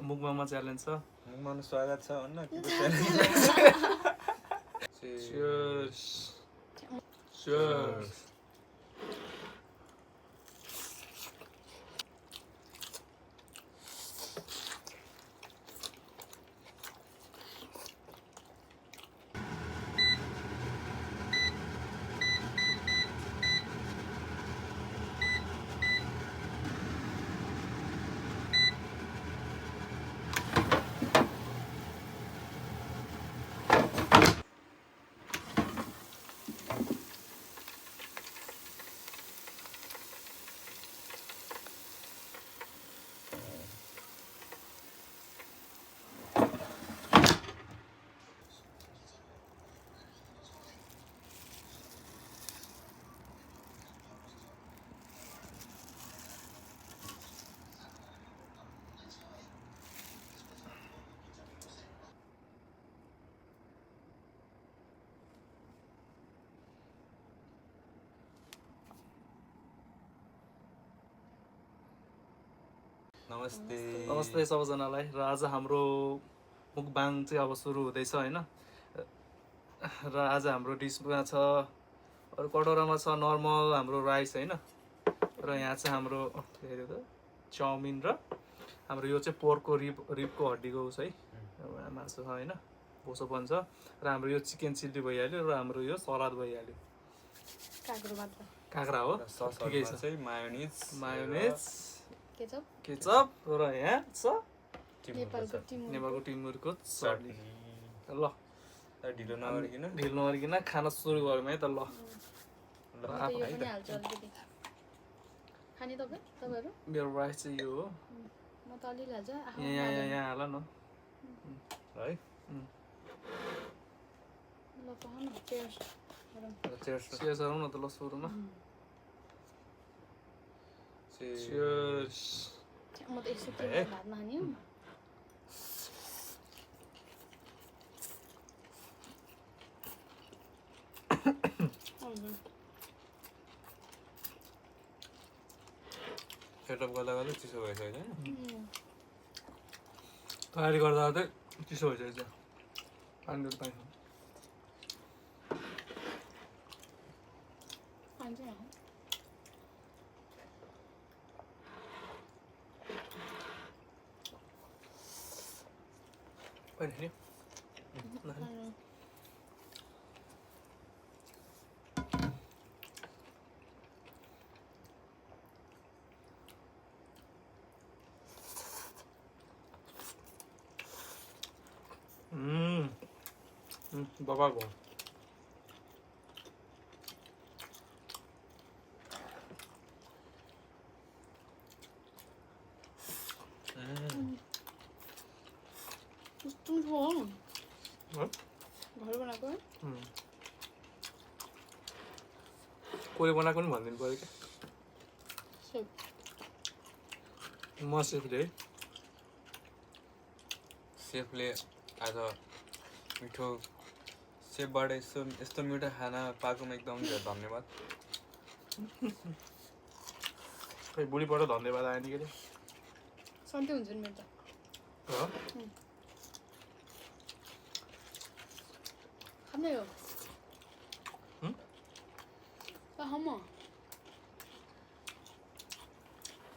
मुकबाङमा challenge छ मुकबाङमा स्वागत छ भन्न के Cheers. Cheers. नमस्ते नमस्ते सबैजनालाई र आज हाम्रो मुकबाङ चाहिँ अब सुरु हुँदैछ हैन र आज हाम्रो डिसमा छ अरू कटोरामा छ नर्मल हाम्रो राइस हैन र यहाँ चाहिँ हाम्रो हेर्यो त चाउमिन र हाम्रो यो चाहिँ पोर्कको रिबको हड्डीको उस है मासु छ हैन बोसोपन छ र हाम्रो यो चिकन चिल्ली भइहाल्यो र हाम्रो यो सलाद भइहाल्यो काँक्रा हो ठिकै छ चाहिँ मायोनेज केचप र यहाँ छ नेपालको टिमुरको चटनी ल ढिलो नगरिकन खाना सुरु गरौँ है त ल खाने तपाईहरु मेरो राइस चाहिँ यो हो म त अलि हाल्छु यहाँ हाल न है ल पहन चेयर्स चेयर्स गरौँ न त ल सुरुमा Cheers. म त यसो के भातमा खाने हो सेटअप गर्दा चिसो भइसक्यो तयारी गर्दा चाहिँ चिसो भइसकेको छ पानी पाइन्छ Bueno, babago. तुम हो घर बनाएको कोले बनाएको नि भनिदिनु पर्यो क्या म सेफले आज मिठो सेफबाट यस्तो मिठो खाना पाएकोमा एकदम धेरै धन्यवाद खै बुढीबाट धन्यवाद आयो नि के अरे सन्चै हुन्छ नि मेरो त खाने हो हम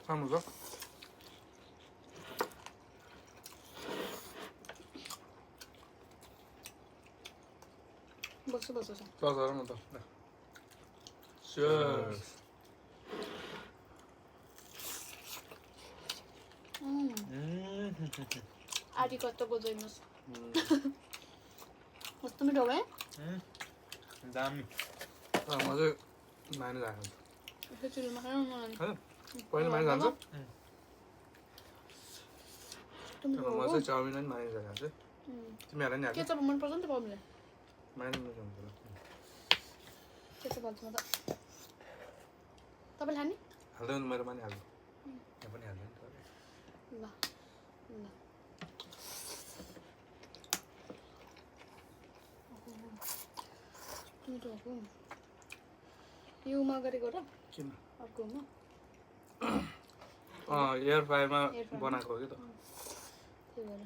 खानु त बस्छु छ ल गरौँ न त Cheers. आधी कत्तो बजाइनुहोस् कस्तो मिठो भयो दामी म चाहिँ माने जान्छु चुलोमा खानु पहिला माने जान्छु म म चाहिँ चाउमिन अनि माने जान्छु तिमीहरूलाई नि के चाहिँ मन पर्छ नि त बबीलाई माने जान्छु के चाहिँ भन्छ म त तपाईले खाने हाल्दैन मेरो माने हाल्नु यहाँ पनि हाल्नु नि ल ल मिठो योमा गरेको र किन अर्कोमा एयर फ्रायरमा बनाएको हो कि त त्यो भएर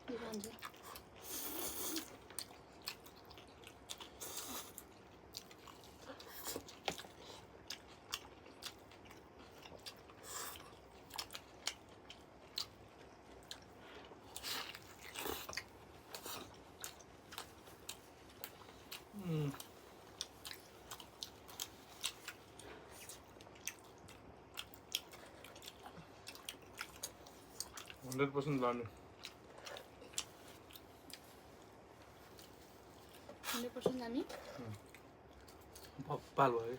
यो खान्छु Mm. 100% लाने 100% हामी भप्पाल भयो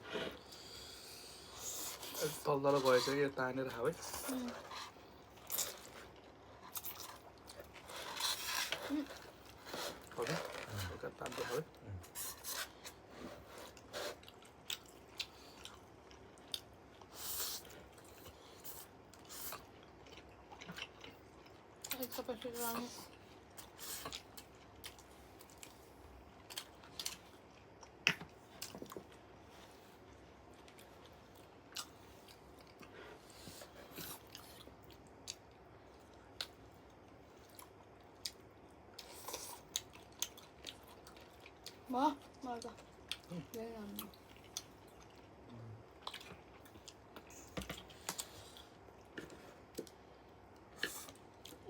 तल गएछ कि तानेर खाऊ है ओके ओके तान्दै खाऊ है एक capacity राख्नु वाह मजा धेरै राम्रो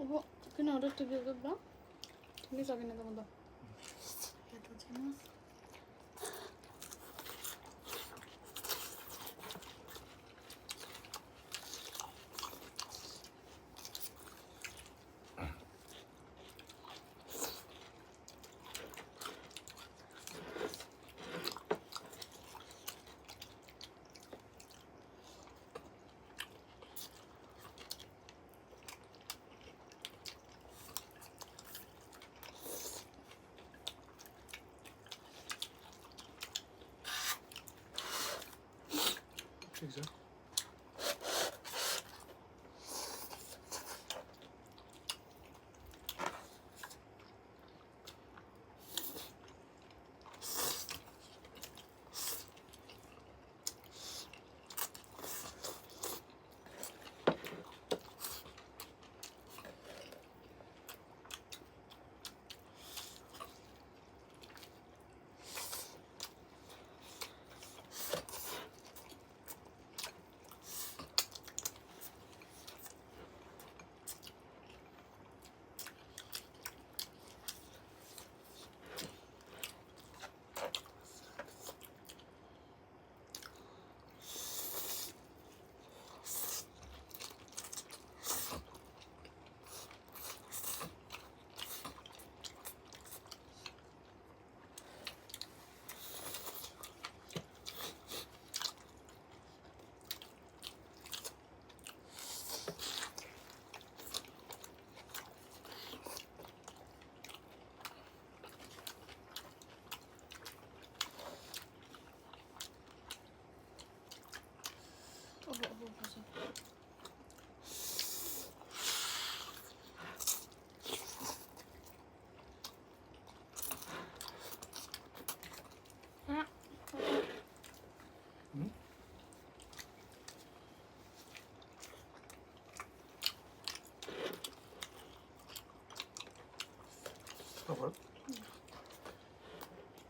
ओहो किन अरू टिपेको ब्रो ठिकै सकिन त म त याद छैन ठिक छ ओहो कसो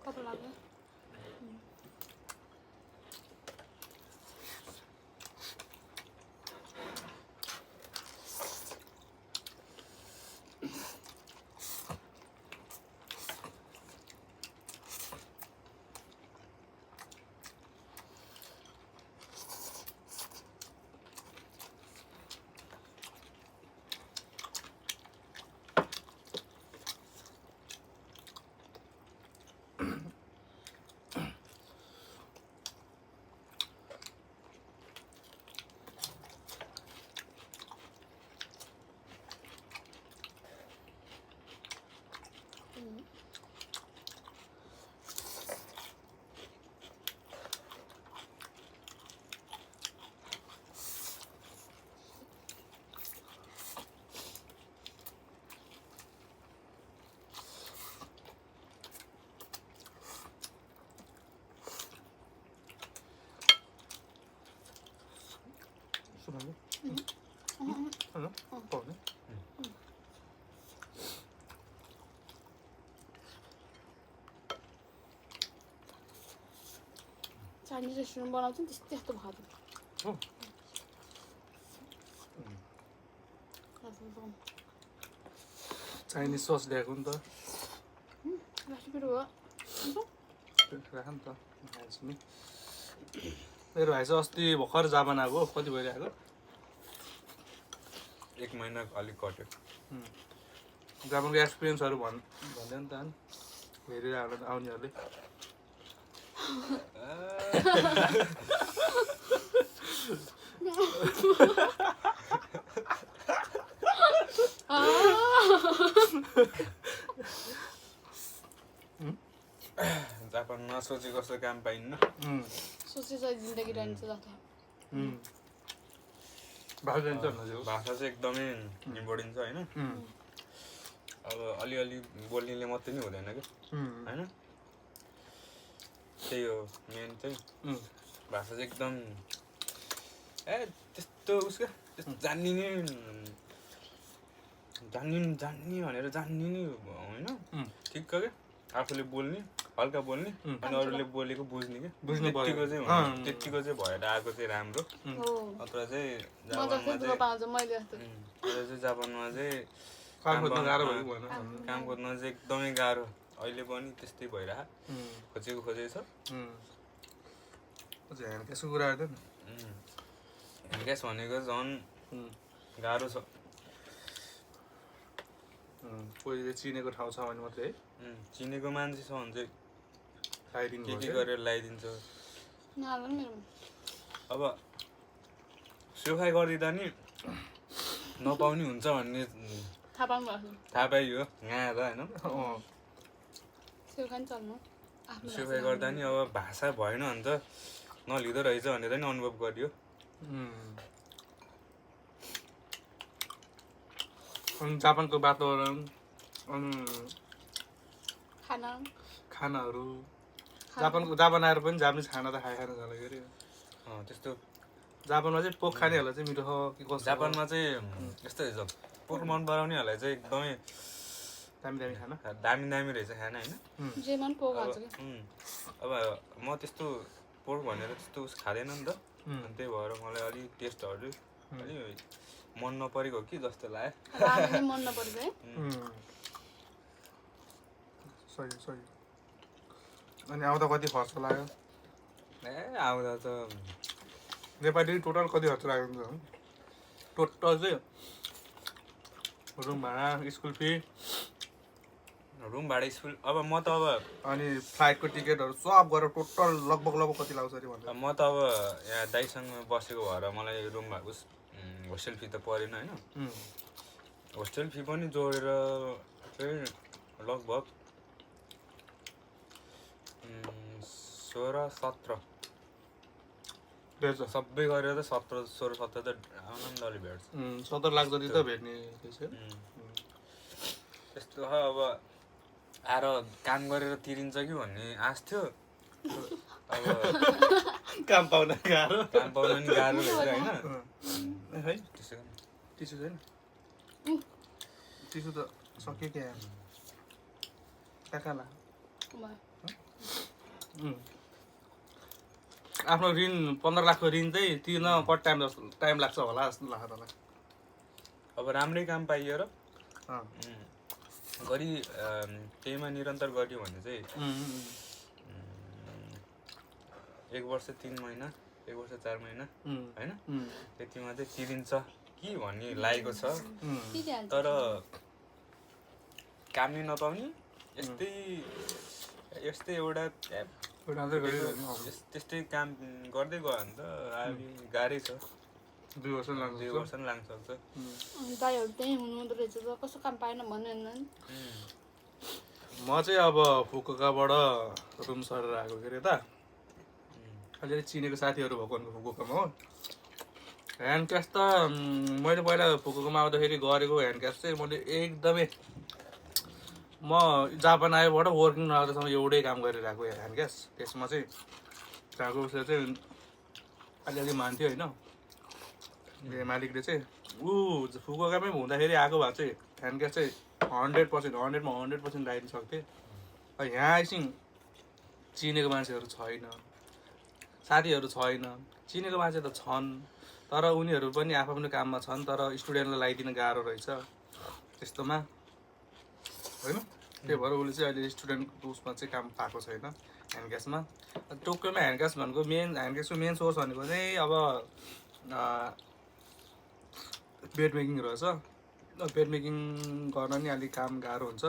कस्तो लाग्यो सुनाउनु हैन पाउने चाइनिज रेस्टुरेन्ट बनाउँछ नि त्यस्तै यस्तो भात हो चाइनिज सस ल्याएको नि त रेसिपी हो राख नि त खान्छु नि मेरो भाइ चाहिँ अस्ति भर्खर जापान आएको कति भइरहेको 1 महिना अलिक कट्यो जापानको एक्सपिरियन्सहरू भन्दै नि त हेरिरहेको आउनेहरूले जापानमा सोचे कस्तो काम पाइन्न सोचेछ जिन्दगी रहन्छ जता भाइ जान्छ न भाषा चाहिँ एकदमै इम्पोर्टेन्ट छ होइन अब अलिअलि बोल्नेले मात्रै नै हुँदैन कि होइन त्यही हो मेन चाहिँ भाषा चाहिँ एकदम त्यस्तो उसको त्यस्तो जान्ने भनेर जान्ने नि होइन ठिक्क क्या आफूले बोल्ने हल्का बोल्ने अनि अरूले बोलेको बुझ्ने क्या त्यतिको चाहिँ हुन्छ त्यतिको चाहिँ भएर आएको चाहिँ राम्रो अथवा चाहिँ जापानमा चाहिँ काम खोज्न चाहिँ एकदमै गाह्रो अहिले पनि त्यस्तै भइरहेको खोजेको छ ह्यान्डक्यासको कुरा आयो नि ह्यान्डक्यास भनेको झन् गाह्रो छ कोहीले चिनेको ठाउँ छ भने मात्रै है चिनेको मान्छे छ भने चाहिँ खाइदिनु के गरेर लगाइदिन्छ अब सुखाइ गरिदिँदा नि नपाउने हुन्छ भन्ने थाहा पाइयो यहाँ त होइन सुखाइ गर्दा नि अब भाषा भएन भने त नलिँदो रहेछ भनेर नि अनुभव गरियो अनि जापानको वातावरण अनि खानाहरू जापान आएर पनि जापानिज खाना त खाना जाला के अरे त्यस्तो जापानमा चाहिँ पोक खानेहरूलाई चाहिँ मिठो कि कस्तो जापानमा चाहिँ यस्तो रहेछ पोक मन पराउनेहरूलाई चाहिँ एकदमै दामी खाना दामी रहेछ खाना होइन अब म त्यस्तो पोर्क भनेर त्यस्तो उस खाँदैन नि त अनि त्यही भएर मलाई अलिक टेस्टहरू अलिक मन नपरेको कि जस्तो लाग्यो मन नपरेको है सही अनि आउँदा कति खर्च लाग्यो आउँदा त नेपाली टोटल कति खर्च लाग्यो टोटल चाहिँ रुम भाडा स्कुल फी रुम भाडा स्कुल अब म त अब अनि फ्लाइटको टिकटहरू सब गरेर टोटल लगभग कति लाग्छ अरे भन्दा म त अब यहाँ दाइसँग बसेको भएर मलाई रुम होस्टेल फी त परेन होइन होस्टेल फी पनि जोडेर चाहिँ लगभग 16-17 सबै गरेर त 16-17 त आनन्दले भेट्छ 70 लाख जति त भेट्ने त्यस्तो अब आएर काम गरेर तिरिन्छ कि भन्ने आश थियो अब काम पाउन गाह्रो नि गाह्रो रहेछ होइन है टिसु छैन टिसु त सक्यो क्या काकाला आफ्नो ऋण 15 लाखको ऋण चाहिँ तिर्न कति टाइम लाग्छ होला जस्तो लाग्छ मलाई अब राम्रै काम पाइयो र त्यहीमा निरन्तर गरियो भने चाहिँ 1 वर्ष 3 महिना 1 वर्ष 4 महिना होइन त्यतिमा चाहिँ तिरिन्छ कि भन्ने लागेको छ तर काम नै नपाउने यस्तै एउटा त्यस्तै काम गर्दै गयो भने त गाह्रै छ 2 वर्ष लाग्छ लाग्न सक्छ दाइहरू त्यही हुनुहुँदो रहेछ कस्तो काम पाएन भन्नु म चाहिँ अब फुकुकाबाट रुम सरेर आएको के अरे त अलिअलि चिनेको साथीहरू भएको फुकुकामा हो ह्यान्ड क्यास त मैले पहिला फुकुकामा आउँदाखेरि गरेको ह्यान्ड क्यास चाहिँ मैले एकदमै म जापान आएबाट वर्किङ नआउँदासम्म एउटै काम गरिरहेको ह्यान्ड क्यास त्यसमा चाहिँ त्यहाँको उसले चाहिँ अलिअलि मान्थ्यो होइन मालिकले चाहिँ फुकुकामै हुँदाखेरि आएको भए चाहिँ ह्यान्ड ग्यास चाहिँ 100% 100मा 100% लगाइदिन सक्थेँ। यहाँ आइसिङ चिनेको मान्छेहरू छैन, साथीहरू छैन, चिनेको मान्छे त छन् तर उनीहरू पनि आफ्नो काममा छन्, तर स्टुडेन्टलाई लगाइदिन गाह्रो रहेछ त्यस्तोमा होइन। त्यही भएर उसले चाहिँ अहिले स्टुडेन्टको उसमा चाहिँ काम पाएको छैन ह्यान्ड ग्यासमा। टोकियोमा ह्यान्ड ग्यास भनेको ह्यान्ड ग्यासको मेन सोर्स भनेको चाहिँ अब बेड मेकिङ रहेछ। बेड मेकिङ गर्न नि अलिक काम गाह्रो हुन्छ।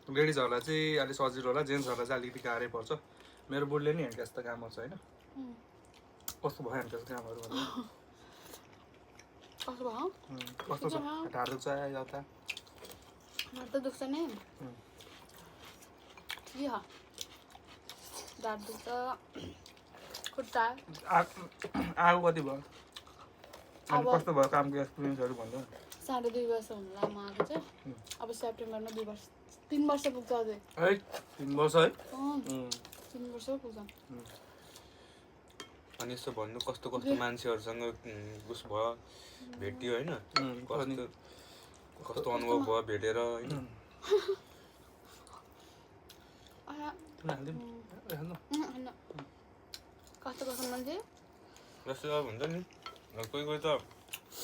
लेडिजहरूलाई चाहिँ अलिक सजिलो होला, जेन्ट्सहरूलाई चाहिँ अलिकति गाह्रै पर्छ। मेरो बुढीले नि ह्यान्ड ग्यास त काम गर्छ होइन। कस्तो भयो ह्यान्ड ग्यास कामहरू भन्नु? कस्तो छ? ढाड दुख्छ यता? ढाड त दुख्छ नै, ठिकै छ। ढाड दुख्छ, खुट्टा। आगो कति भयो? कस्तो भयो कामको एक्सपिरियन्सहरू भन्नु? 2.5 वर्ष हुनुला म आएको चाहिँ। अब सेप्टेम्बरमा 2 वर्ष 3 वर्ष पुग्छ अझै। 3 वर्ष है? 3 वर्ष पुग्छ। अनि यसो भन्नु कस्तो कस्तो मान्छेहरूसँग उस भयो भेट्यो होइन, कस्तो अनुभव भयो भेटेर होइन? कस्तो कस्तो मान्छे जस्तो अब हुन्छ नि कोही कोही त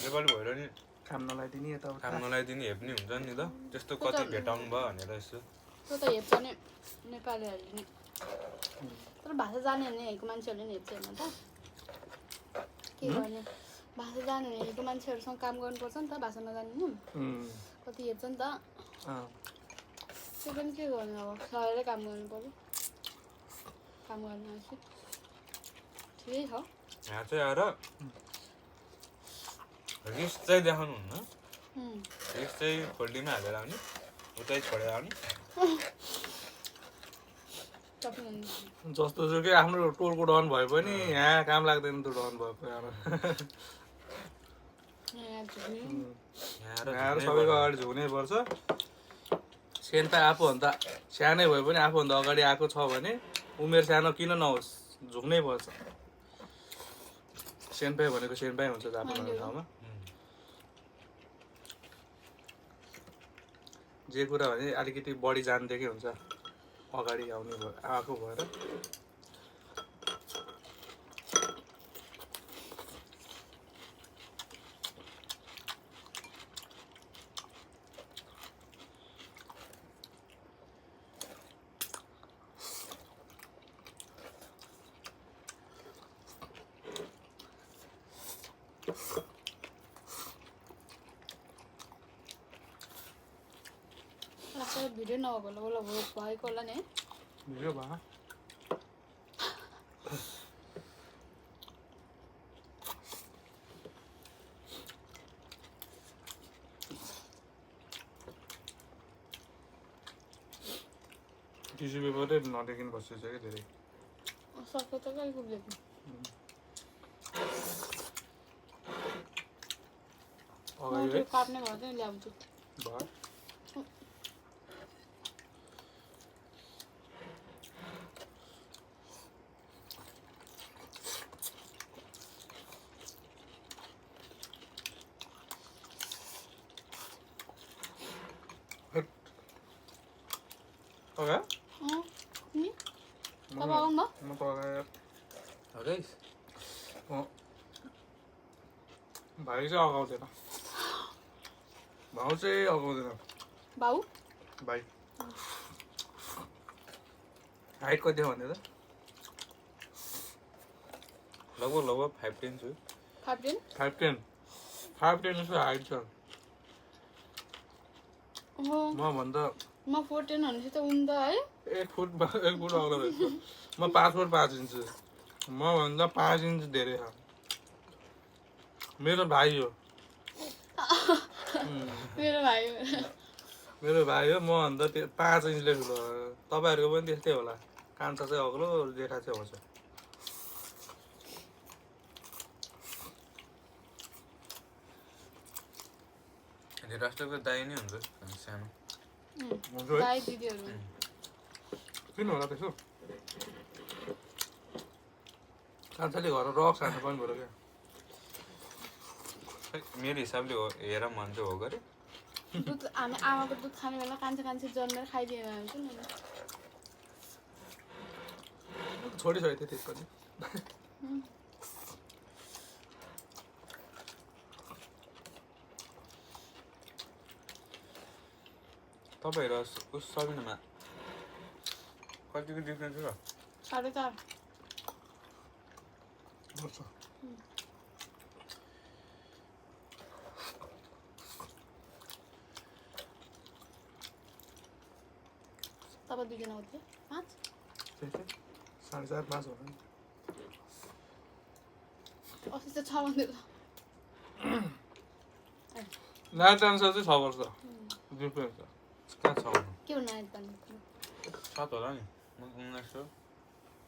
नेपाली भएर नि काम नलाइदिने यताउता काम नलाइदिने हेप्ने हुन्छ नि त, त्यस्तो कति भेटाउनु भयो भनेर यसो। त्यो त हेप्छ नि नेपालीहरूले नि, तर भाषा जाने भने हेरेको मान्छेहरूले नि हेप्छ होइन त, के गर्ने। भाषा जाने भने हेरेको मान्छेहरूसँग काम गर्नुपर्छ नि त, भाषा नजाने नि कति हेप्छ नि त। त्यो पनि के गर्नु, अब सहेरै काम गर्नु पऱ्यो, काम गर्नु आएपछि ठिकै छ। यहाँ चाहिँ आएर रिस चाहिँ देखाउनुहुन्न, रिस चाहिँ फोल्डीमा हालेर आउने, उतै छोडेर आउने। जस्तो सुकै आफ्नो टोलको डन भए पनि यहाँ काम लाग्दैन त डन भएको यहाँ सबैको अगाडि झुक्नै पर्छ। सेन्पा आफूभन्दा सानै भए पनि आफूभन्दा अगाडि आएको छ भने उमेर सानो किन नहोस् झुक्नै पर्छ। सेन्पाई भनेको सेन्पाई हुन्छ आफ्नो ठाउँमा। जे कुरा भने अलिकति बढी जान्दैकै हुन्छ अगाडि आएको भएर। भिडियो नभएको होला भएको होला नि भिडियो भयो। टिस्यु पेपरै नदेखि बसिन्छ क्या धेरै। सक्छ त कहिले पुग्दैन। काट्ने भयो चाहिँ ल्याउँछु। भयो भाइ चाहिँ अगाउँदैन, भाउ चाहिँ अगाउँदैन। भाउ भाइ हाइट कति हो भने त लगभग 5'10" छु। 5'10" 5'10" जस्तो हाइट छ। म 4'10" भनेपछि त उनी त है 1 फुट अग्लो रहेछ। म 5 फुट 5 इन्च। म भन्दा 5 इन्च धेरै छ। मेरो भाइ हो। मेरो भाइ हो। म भन्दा 5 इन्चले ठुलो। तपाईँहरूको पनि त्यस्तै होला। कान्छा चाहिँ अग्लो, जेठा चाहिँ हुन्छ। राष्ट्रको दाइ नै हुन्छ सानो। दाइ दिदीहरू किन होला त्यसो? कान्छाले घर रक्स हान्नु पनि पऱ्यो क्या। खै मेरो हिसाबले हो हेर मन चाहिँ हो गरे दुध हामी आमाको दुध खाने बेला कान्छे जन्मेर खाइदिएन हुन्छ नि छोडिसकेको थिएँ त्यसपछि तपाईँहरू उस सबिनामा कतिको डिफ्रेन्स हो र 4.5 वर्ष तपाईँ दुईजना हो 5 4.5 5 होला नि अस्ति चाहिँ 6 भन्दै नाइट अनुसार चाहिँ 6 वर्ष डिफ्रेन्स छ कहाँ छ के हो नाइट भन्नु 7 होला नि 1900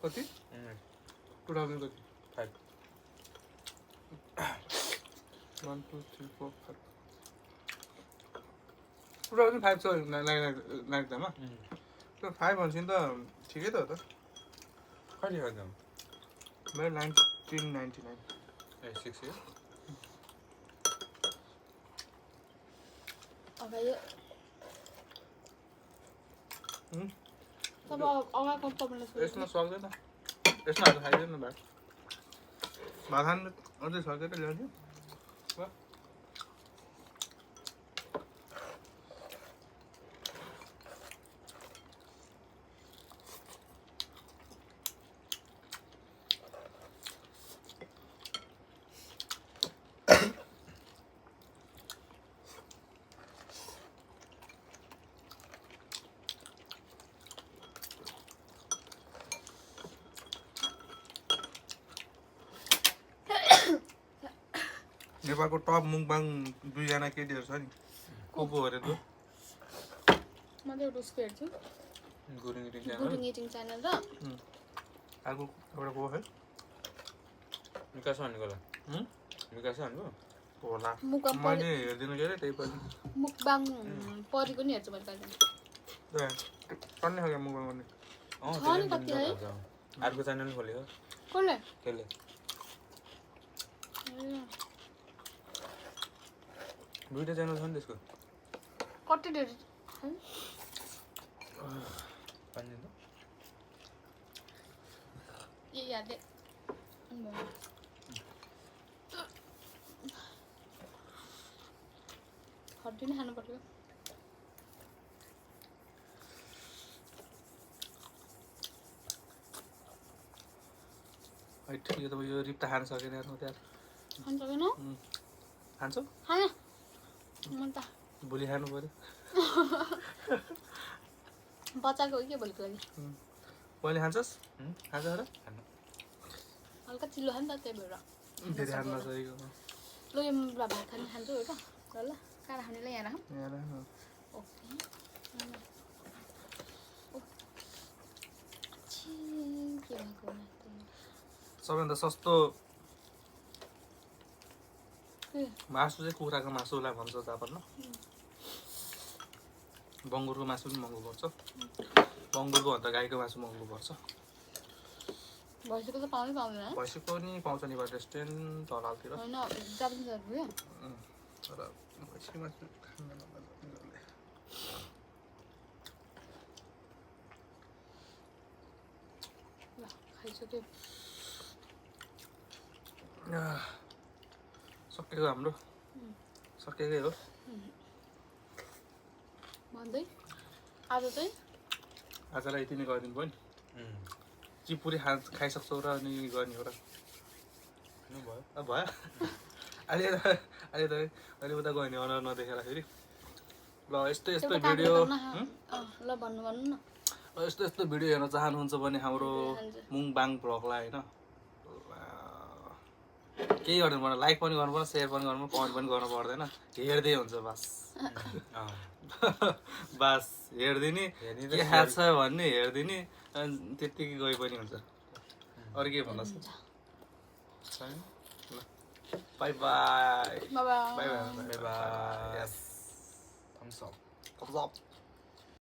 कति 2000 कति 5 1 2 3 4 5 2005 छ नाइटमा त्यो 5 भनेपछि त ठिकै त हो त कति खाँदा मेरो 1999 ए 6 इयर अब यो तब अगाको तपाईँलाई यसमा सक्दैन यसमा हालेर खाइदिनु भात भात खानु अझै सकेर ल्याउँछु नेपालको टप मुङबाङ दुईजना केटीहरू छ नि को को अरे त म त एउटा उसको हेर्छु गुरुङ गुरुङ इटिङ च्यानल र अर्को एउटा को है विकास भनेको होला विकास भनेको होला मुकबाङ मैले हेरिदिनु के अरे त्यही पनि मुकबाङ परेको नि हेर्छु मैले कहिले टन्ने खालको मुङबाङ गर्ने छ नि कति है अर्को च्यानल खोल्यो कसले त्यसले दुईटा च्यानल छ नि त्यसको कति डेट है ए यादे हड्डी नै खानु पर्यो हैट यो त यो रिप्टा खान सकेन यार म त्यहाँ खानु सकेन खान्छौ खान मन त भोलि खानु पर्यो बच्चाको हो के भोलिको लागि पहिले खान्छस् खान्छ र हल्का चिल्लो खानु त त्यही भएर धेरै खान नसकेको ल यो भात खाने खान्छु हो त ल काँडा खानेलाई यहाँ राखौँ ओके के भएको सबैभन्दा सस्तो मासु चाहिँ कुखुराको मासुलाई भन्छ जापानमा बङ्गुरको मासु पनि महँगो पर्छ बङ्गुरको भन्दा गाईको मासु महँगो पर्छ भैँसीको त पाउँदै पाउँदैन भैँसीको पनि पाउँछ नि रेस्टुरेन्ट तलतिर होइन जापानिजहरू तर भैँसीको मासु खाँदैन खाइसक्यो सकेको हाम्रो सकेकै हो भन्दै आज चाहिँ आजलाई यति नै गरिदिनु भयो नि चिपुरी खाइसक्छौ र अनि गर्ने हो र भयो अहिले अहिले उता गयो भने अनुहार नदेखेर फेरि ल यस्तो यस्तो भिडियो ल भन्नु न यस्तो यस्तो भिडियो हेर्न चाहनुहुन्छ भने हाम्रो मुङबाङ भ्लगलाई होइन केही गर्नु पर्दैन लाइक पनि गर्नु पर्दैन सेयर पनि गर्नु कमेन्ट पनि गर्नु पर्दैन हेर्दै हुन्छ बस बस हेरिदिने के खाएको छ भन्ने हेरिदिने अनि त्यत्तिकै गए पनि हुन्छ अरू के भन्नुहोस् bye bye bye bye bye bye thumbs up